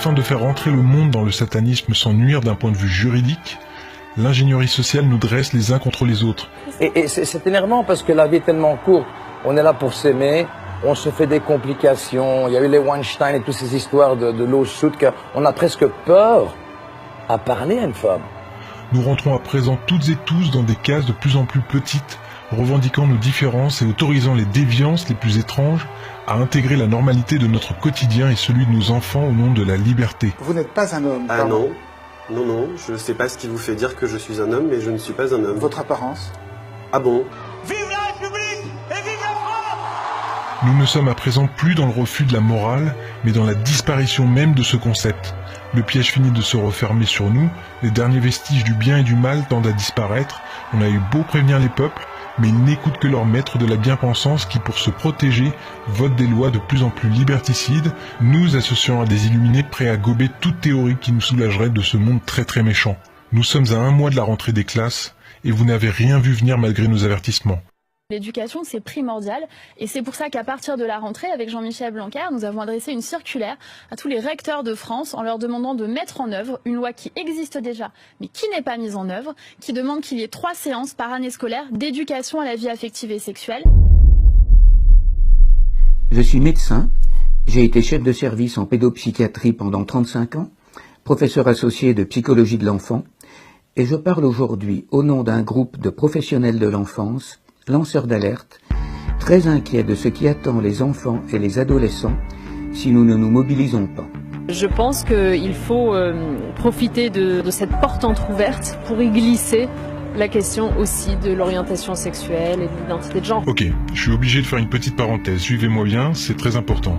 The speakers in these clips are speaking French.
Afin de faire entrer le monde dans le satanisme sans nuire d'un point de vue juridique, l'ingénierie sociale nous dresse les uns contre les autres. Et c'est énervant parce que la vie est tellement courte. On est là pour s'aimer, on se fait des complications. Il y a eu les Weinstein et toutes ces histoires de lawsuit qu'on a presque peur à parler à une femme. Nous rentrons à présent toutes et tous dans des cases de plus en plus petites, revendiquant nos différences et autorisant les déviances les plus étranges à intégrer la normalité de notre quotidien et celui de nos enfants au nom de la liberté. Vous n'êtes pas un homme. Ah non, non, je ne sais pas ce qui vous fait dire que je suis un homme, mais je ne suis pas un homme. Votre apparence? Ah bon? Vive la République et vive la France! Nous ne sommes à présent plus dans le refus de la morale, mais dans la disparition même de ce concept. Le piège finit de se refermer sur nous, les derniers vestiges du bien et du mal tendent à disparaître, on a eu beau prévenir les peuples, mais ils n'écoutent que leurs maîtres de la bien-pensance qui, pour se protéger, votent des lois de plus en plus liberticides, nous associant à des illuminés prêts à gober toute théorie qui nous soulagerait de ce monde très très méchant. Nous sommes à 1 mois de la rentrée des classes, et vous n'avez rien vu venir malgré nos avertissements. L'éducation, c'est primordial et c'est pour ça qu'à partir de la rentrée, avec Jean-Michel Blanquer, nous avons adressé une circulaire à tous les recteurs de France en leur demandant de mettre en œuvre une loi qui existe déjà, mais qui n'est pas mise en œuvre, qui demande qu'il y ait 3 séances par année scolaire d'éducation à la vie affective et sexuelle. Je suis médecin, j'ai été chef de service en pédopsychiatrie pendant 35 ans, professeur associé de psychologie de l'enfant, et je parle aujourd'hui au nom d'un groupe de professionnels de l'enfance, lanceurs d'alerte, très inquiets de ce qui attend les enfants et les adolescents si nous ne nous mobilisons pas. Je pense qu'il faut profiter de cette porte entrouverte pour y glisser la question aussi de l'orientation sexuelle et de l'identité de genre. Ok, je suis obligé de faire une petite parenthèse, suivez-moi bien, c'est très important.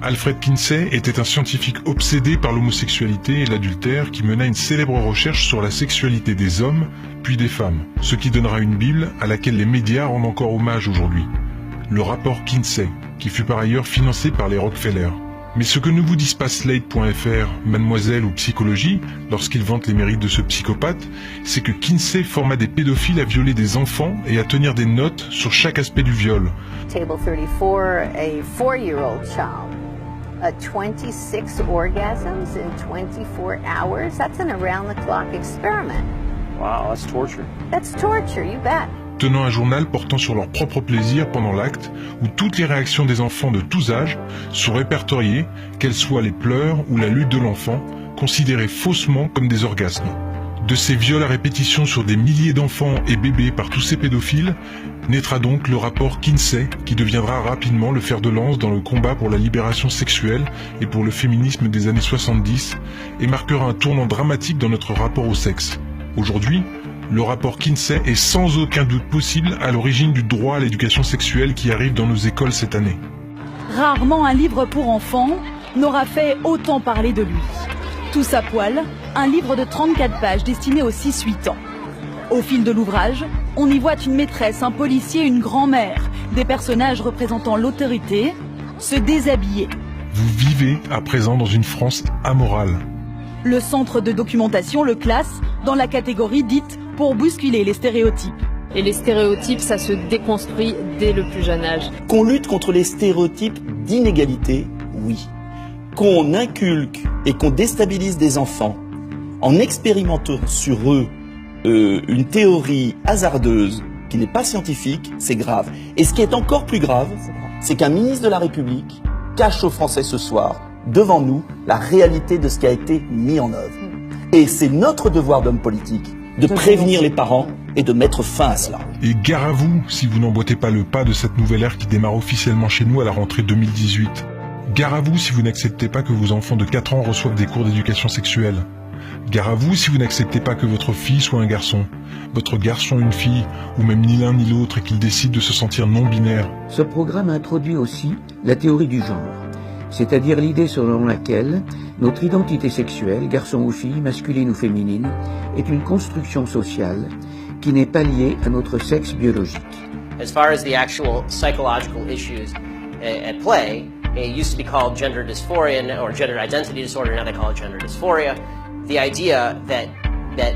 Alfred Kinsey était un scientifique obsédé par l'homosexualité et l'adultère qui mena une célèbre recherche sur la sexualité des hommes puis des femmes, ce qui donnera une Bible à laquelle les médias rendent encore hommage aujourd'hui. Le rapport Kinsey, qui fut par ailleurs financé par les Rockefeller. Mais ce que ne vous disent pas Slate.fr, Mademoiselle ou Psychologie, lorsqu'ils vantent les mérites de ce psychopathe, c'est que Kinsey forma des pédophiles à violer des enfants et à tenir des notes sur chaque aspect du viol. Table 34, a 4-year-old child. 26 orgasms in 24 hours. That's an around-the-clock experiment. Wow, that's torture. That's torture, you bet. Tenant un journal portant sur leur propre plaisir pendant l'acte, où toutes les réactions des enfants de tous âges sont répertoriées, qu'elles soient les pleurs ou la lutte de l'enfant, considérées faussement comme des orgasmes. De ces viols à répétition sur des milliers d'enfants et bébés par tous ces pédophiles, naîtra donc le rapport Kinsey, qui deviendra rapidement le fer de lance dans le combat pour la libération sexuelle et pour le féminisme des années 70, et marquera un tournant dramatique dans notre rapport au sexe. Aujourd'hui, le rapport Kinsey est sans aucun doute possible à l'origine du droit à l'éducation sexuelle qui arrive dans nos écoles cette année. Rarement un livre pour enfants n'aura fait autant parler de lui. Tous à poil, un livre de 34 pages destiné aux 6-8 ans. Au fil de l'ouvrage, on y voit une maîtresse, un policier, une grand-mère, des personnages représentant l'autorité, se déshabiller. Vous vivez à présent dans une France amorale. Le centre de documentation le classe dans la catégorie dite pour bousculer les stéréotypes. Et les stéréotypes, ça se déconstruit dès le plus jeune âge. Qu'on lutte contre les stéréotypes d'inégalité, oui. Qu'on inculque et qu'on déstabilise des enfants en expérimentant sur eux une théorie hasardeuse qui n'est pas scientifique, c'est grave. Et ce qui est encore plus grave, c'est qu'un ministre de la République cache aux Français ce soir, devant nous, la réalité de ce qui a été mis en œuvre. Et c'est notre devoir d'homme politique de prévenir les parents et de mettre fin à cela. Et gare à vous si vous n'emboîtez pas le pas de cette nouvelle ère qui démarre officiellement chez nous à la rentrée 2018. Gare à vous si vous n'acceptez pas que vos enfants de 4 ans reçoivent des cours d'éducation sexuelle. Gare à vous si vous n'acceptez pas que votre fille soit un garçon, votre garçon une fille, ou même ni l'un ni l'autre et qu'il décide de se sentir non-binaire. Ce programme introduit aussi la théorie du genre, c'est-à-dire l'idée selon laquelle notre identité sexuelle, garçon ou fille, masculine ou féminine, est une construction sociale qui n'est pas liée à notre sexe biologique. As far as the actual psychological issues at play, it used to be called gender dysphoria or gender identity disorder, now they call it gender dysphoria. The idea that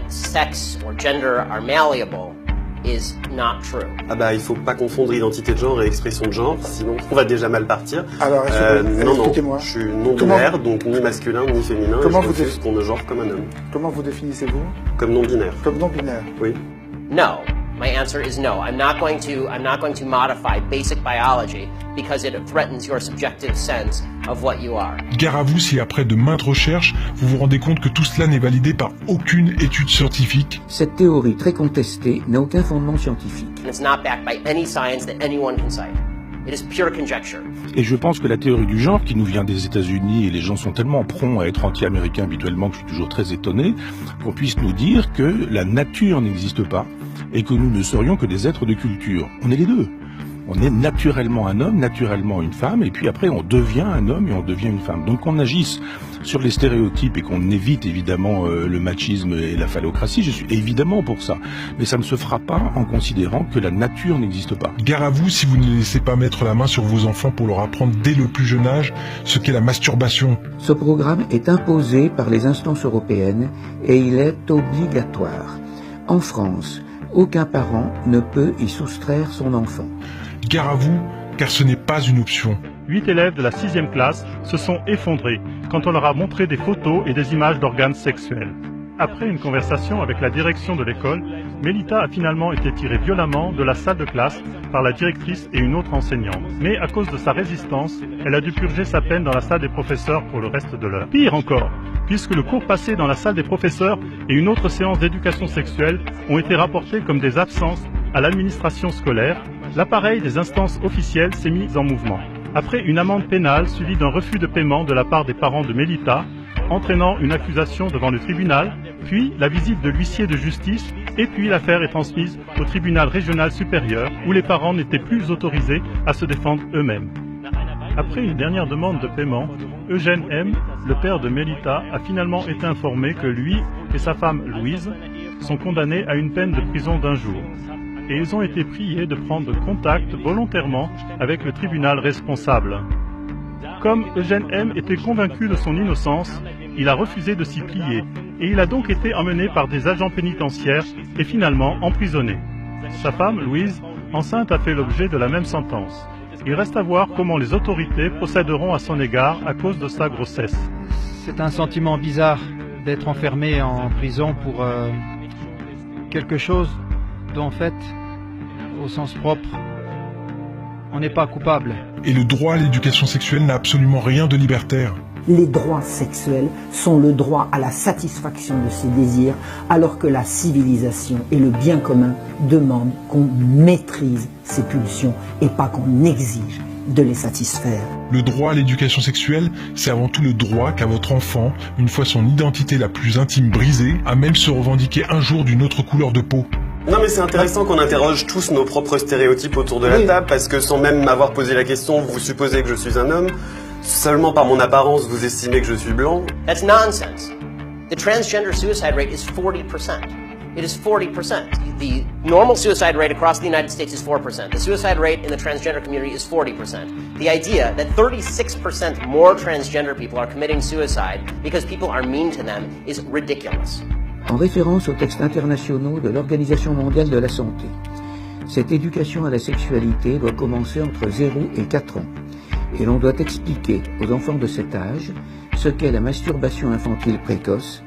sex or gender are malleable is not true. Ah bah, il faut pas confondre identité de genre et expression de genre, sinon on va déjà mal partir. Alors, expliquez-moi. Je suis non-binaire, donc ni masculin ni féminin. Comment et je vous refuse qu'on me genre comme un homme. Comment vous définissez-vous? Comme non-binaire. Comme non-binaire. Oui. No. My answer is no. I'm not going to modify basic biology because it threatens your subjective sense of what you are. Gare à vous si après de maintes recherches, vous vous rendez compte que tout cela n'est validé par aucune étude scientifique. Cette théorie très contestée n'a aucun fondement scientifique. And it's not backed by any science that anyone can cite. It is pure conjecture. Et je pense que la théorie du genre, qui nous vient des États-Unis, et les gens sont tellement prompts à être anti-américains habituellement que je suis toujours très étonné, qu'on puisse nous dire que la nature n'existe pas et que nous ne serions que des êtres de culture. On est les deux. On est naturellement un homme, naturellement une femme, et puis après on devient un homme et on devient une femme. Donc qu'on agisse sur les stéréotypes et qu'on évite évidemment le machisme et la phallocratie, je suis évidemment pour ça. Mais ça ne se fera pas en considérant que la nature n'existe pas. Gare à vous si vous ne laissez pas mettre la main sur vos enfants pour leur apprendre dès le plus jeune âge ce qu'est la masturbation. Ce programme est imposé par les instances européennes et il est obligatoire. En France, aucun parent ne peut y soustraire son enfant. Gare à vous, car ce n'est pas une option. 8 élèves de la 6e classe se sont effondrés quand on leur a montré des photos et des images d'organes sexuels. Après une conversation avec la direction de l'école, Mélita a finalement été tirée violemment de la salle de classe par la directrice et une autre enseignante. Mais à cause de sa résistance, elle a dû purger sa peine dans la salle des professeurs pour le reste de l'heure. Pire encore, puisque le cours passé dans la salle des professeurs et une autre séance d'éducation sexuelle ont été rapportés comme des absences à l'administration scolaire, l'appareil des instances officielles s'est mis en mouvement. Après une amende pénale suivie d'un refus de paiement de la part des parents de Mélita, entraînant une accusation devant le tribunal, puis la visite de l'huissier de justice, et puis l'affaire est transmise au tribunal régional supérieur où les parents n'étaient plus autorisés à se défendre eux-mêmes. Après une dernière demande de paiement, Eugène M., le père de Mélita, a finalement été informé que lui et sa femme Louise sont condamnés à une peine de prison d'1 jour. Et ils ont été priés de prendre contact volontairement avec le tribunal responsable. Comme Eugène M. était convaincu de son innocence, il a refusé de s'y plier et il a donc été emmené par des agents pénitentiaires et finalement emprisonné. Sa femme, Louise, enceinte, a fait l'objet de la même sentence. Il reste à voir comment les autorités procéderont à son égard à cause de sa grossesse. C'est un sentiment bizarre d'être enfermé en prison pour quelque chose dont, en fait, au sens propre, on n'est pas coupable. Et le droit à l'éducation sexuelle n'a absolument rien de libertaire. Les droits sexuels sont le droit à la satisfaction de ses désirs, alors que la civilisation et le bien commun demandent qu'on maîtrise ses pulsions et pas qu'on exige de les satisfaire. Le droit à l'éducation sexuelle, c'est avant tout le droit qu'a votre enfant, une fois son identité la plus intime brisée, à même se revendiquer un jour d'une autre couleur de peau. Non mais c'est intéressant qu'on interroge tous nos propres stéréotypes autour de la table, parce que sans même m'avoir posé la question, vous supposez que je suis un homme. Seulement par mon apparence, vous estimez que je suis blanc. That's nonsense. The transgender suicide rate is 40%. It is 40%. The normal suicide rate across the United States is 4%. The suicide rate in the transgender community is 40%. The idea that 36% more transgender people are committing suicide because people are mean to them is ridiculous. En référence aux textes internationaux de l'Organisation mondiale de la santé, cette éducation à la sexualité doit commencer entre 0 et 4 ans. Et l'on doit expliquer aux enfants de cet âge ce qu'est la masturbation infantile précoce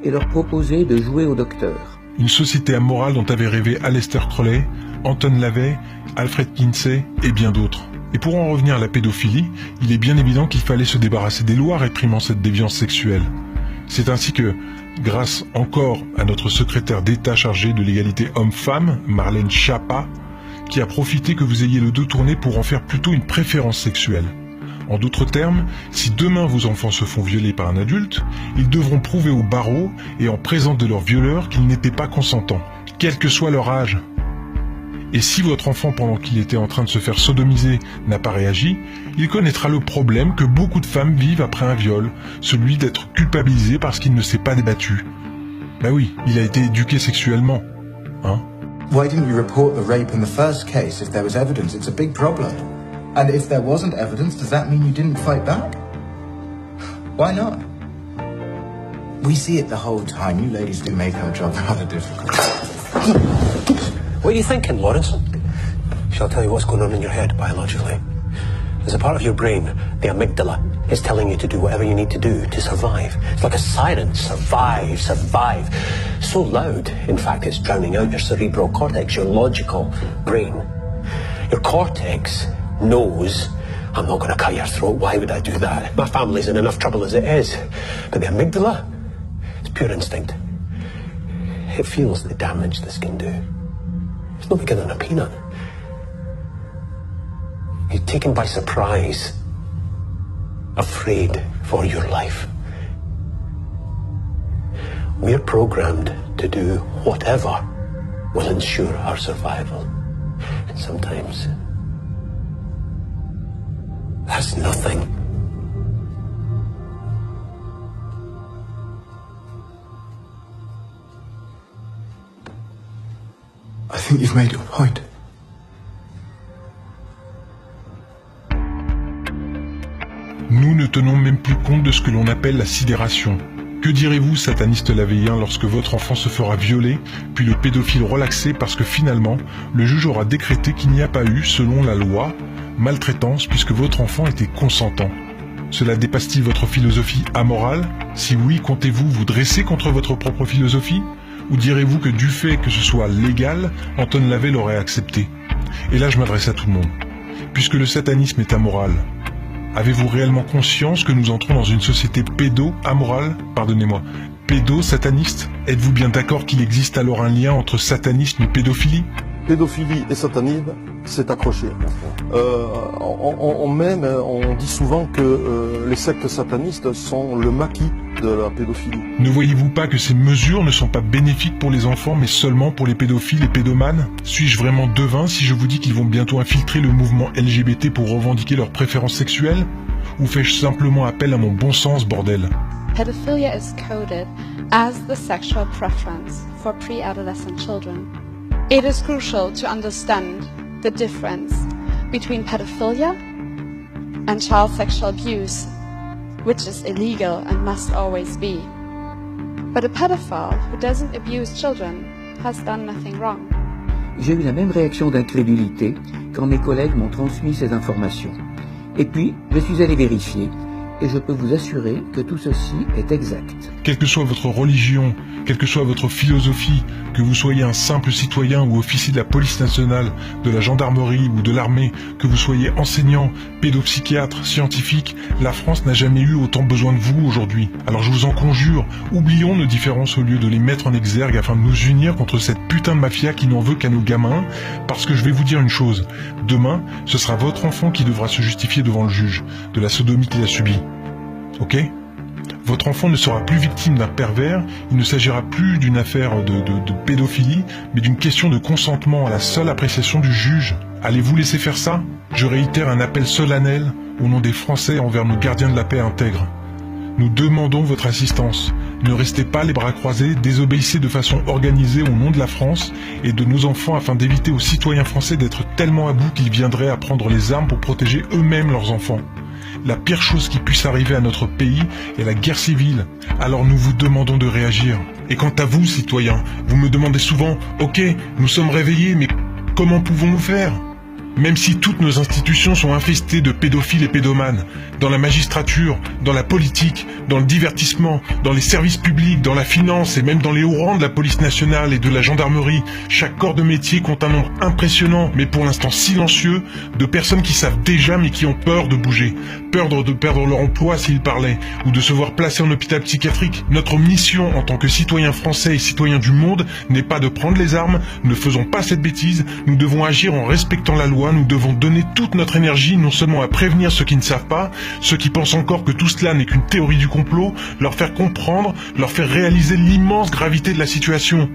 et leur proposer de jouer au docteur. Une société amorale dont avaient rêvé Aleister Crowley, Anton LaVey, Alfred Kinsey et bien d'autres. Et pour en revenir à la pédophilie, il est bien évident qu'il fallait se débarrasser des lois réprimant cette déviance sexuelle. C'est ainsi que, grâce encore à notre secrétaire d'État chargé de l'égalité homme-femme, Marlène Schiappa, qui a profité que vous ayez le dos tourné pour en faire plutôt une préférence sexuelle. En d'autres termes, si demain vos enfants se font violer par un adulte, ils devront prouver au barreau et en présence de leur violeur qu'ils n'étaient pas consentants, quel que soit leur âge. Et si votre enfant, pendant qu'il était en train de se faire sodomiser, n'a pas réagi, il connaîtra le problème que beaucoup de femmes vivent après un viol, celui d'être culpabilisé parce qu'il ne s'est pas débattu. Ben oui, il a été éduqué sexuellement, hein? Why didn't you report the rape in the first case? If there was evidence, it's a big problem. And if there wasn't evidence, does that mean you didn't fight back? Why not? We see it the whole time. You ladies do make our job rather difficult. What are you thinking, Lawrence? Shall I tell you what's going on in your head biologically? There's a part of your brain, the amygdala, is telling you to do whatever you need to do to survive. It's like a siren, survive, survive. So loud, in fact, it's drowning out your cerebral cortex, your logical brain. Your cortex knows, I'm not going to cut your throat, why would I do that? My family's in enough trouble as it is. But the amygdala, it's pure instinct. It feels the damage this can do. It's no bigger than a peanut. You're taken by surprise, afraid for your life. We're programmed to do whatever will ensure our survival. And sometimes, that's nothing. I think you've made your point. Nous ne tenons même plus compte de ce que l'on appelle la sidération. Que direz-vous, sataniste lavéien, lorsque votre enfant se fera violer, puis le pédophile relaxé parce que finalement, le juge aura décrété qu'il n'y a pas eu, selon la loi, maltraitance puisque votre enfant était consentant? Cela dépasse-t-il votre philosophie amorale? Si oui, comptez-vous vous dresser contre votre propre philosophie? Ou direz-vous que du fait que ce soit légal, Anton Lavey l'aurait accepté? Et là je m'adresse à tout le monde. Puisque le satanisme est amoral, avez-vous réellement conscience que nous entrons dans une société pédo-amorale? Pardonnez-moi, pédo-sataniste? Êtes-vous bien d'accord qu'il existe alors un lien entre satanisme et pédophilie? Pédophilie et satanisme, c'est accroché. On dit souvent que les sectes satanistes sont le maquis de la pédophilie. Ne voyez-vous pas que ces mesures ne sont pas bénéfiques pour les enfants, mais seulement pour les pédophiles et pédomanes? Suis-je vraiment devin si je vous dis qu'ils vont bientôt infiltrer le mouvement LGBT pour revendiquer leurs préférences sexuelles? Ou fais-je simplement appel à mon bon sens, bordel? Pedophilia is coded as the sexual preference for pre-adolescent children. It is crucial to understand the difference between pedophilia and child sexual abuse, which is illegal and must always be. But a pedophile who doesn't abuse children has done nothing wrong. J'ai eu la même réaction d'incrédulité quand mes collègues m'ont transmis ces informations. Et puis, je suis allé vérifier, et je peux vous assurer que tout ceci est exact. Quelle que soit votre religion, quelle que soit votre philosophie, que vous soyez un simple citoyen ou officier de la police nationale, de la gendarmerie ou de l'armée, que vous soyez enseignant, pédopsychiatre, scientifique, la France n'a jamais eu autant besoin de vous aujourd'hui. Alors je vous en conjure, oublions nos différences au lieu de les mettre en exergue afin de nous unir contre cette putain de mafia qui n'en veut qu'à nos gamins, parce que je vais vous dire une chose, demain, ce sera votre enfant qui devra se justifier devant le juge de la sodomie qu'il a subie. Ok ? Votre enfant ne sera plus victime d'un pervers, il ne s'agira plus d'une affaire de pédophilie, mais d'une question de consentement à la seule appréciation du juge. Allez-vous laisser faire ça? Je réitère un appel solennel au nom des Français envers nos gardiens de la paix intègres. Nous demandons votre assistance. Ne restez pas les bras croisés, désobéissez de façon organisée au nom de la France et de nos enfants afin d'éviter aux citoyens français d'être tellement à bout qu'ils viendraient à prendre les armes pour protéger eux-mêmes leurs enfants. La pire chose qui puisse arriver à notre pays est la guerre civile. Alors nous vous demandons de réagir. Et quant à vous, citoyens, vous me demandez souvent « Ok, nous sommes réveillés, mais comment pouvons-nous faire ?» Même si toutes nos institutions sont infestées de pédophiles et pédomanes, dans la magistrature, dans la politique, dans le divertissement, dans les services publics, dans la finance et même dans les hauts rangs de la police nationale et de la gendarmerie, chaque corps de métier compte un nombre impressionnant, mais pour l'instant silencieux, de personnes qui savent déjà mais qui ont peur de bouger, peur de perdre leur emploi s'ils parlaient, ou de se voir placés en hôpital psychiatrique. Notre mission en tant que citoyens français et citoyens du monde n'est pas de prendre les armes, ne faisons pas cette bêtise, nous devons agir en respectant la loi. Nous devons donner toute notre énergie non seulement à prévenir ceux qui ne savent pas, ceux qui pensent encore que tout cela n'est qu'une théorie du complot, leur faire comprendre, leur faire réaliser l'immense gravité de la situation.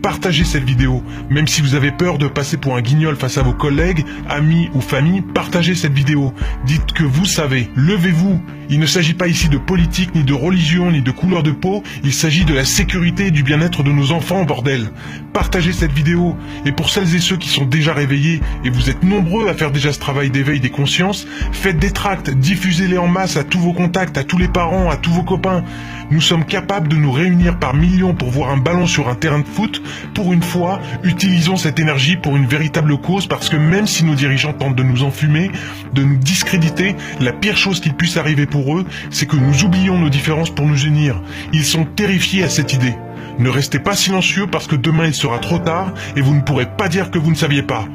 Partagez cette vidéo, même si vous avez peur de passer pour un guignol face à vos collègues, amis ou famille, partagez cette vidéo. Dites que vous savez, levez-vous. Il ne s'agit pas ici de politique, ni de religion, ni de couleur de peau, il s'agit de la sécurité et du bien-être de nos enfants, bordel. Partagez cette vidéo, et pour celles et ceux qui sont déjà réveillés, et vous êtes nombreux à faire déjà ce travail d'éveil des consciences, faites des tracts, diffusez-les en masse à tous vos contacts, à tous les parents, à tous vos copains. Nous sommes capables de nous réunir par millions pour voir un ballon sur un terrain de foot, Pour une fois, utilisons cette énergie pour une véritable cause, parce que même si nos dirigeants tentent de nous enfumer, de nous discréditer, la pire chose qu'il puisse arriver pour eux, c'est que nous oublions nos différences pour nous unir. Ils sont terrifiés à cette idée. Ne restez pas silencieux parce que demain il sera trop tard et vous ne pourrez pas dire que vous ne saviez pas.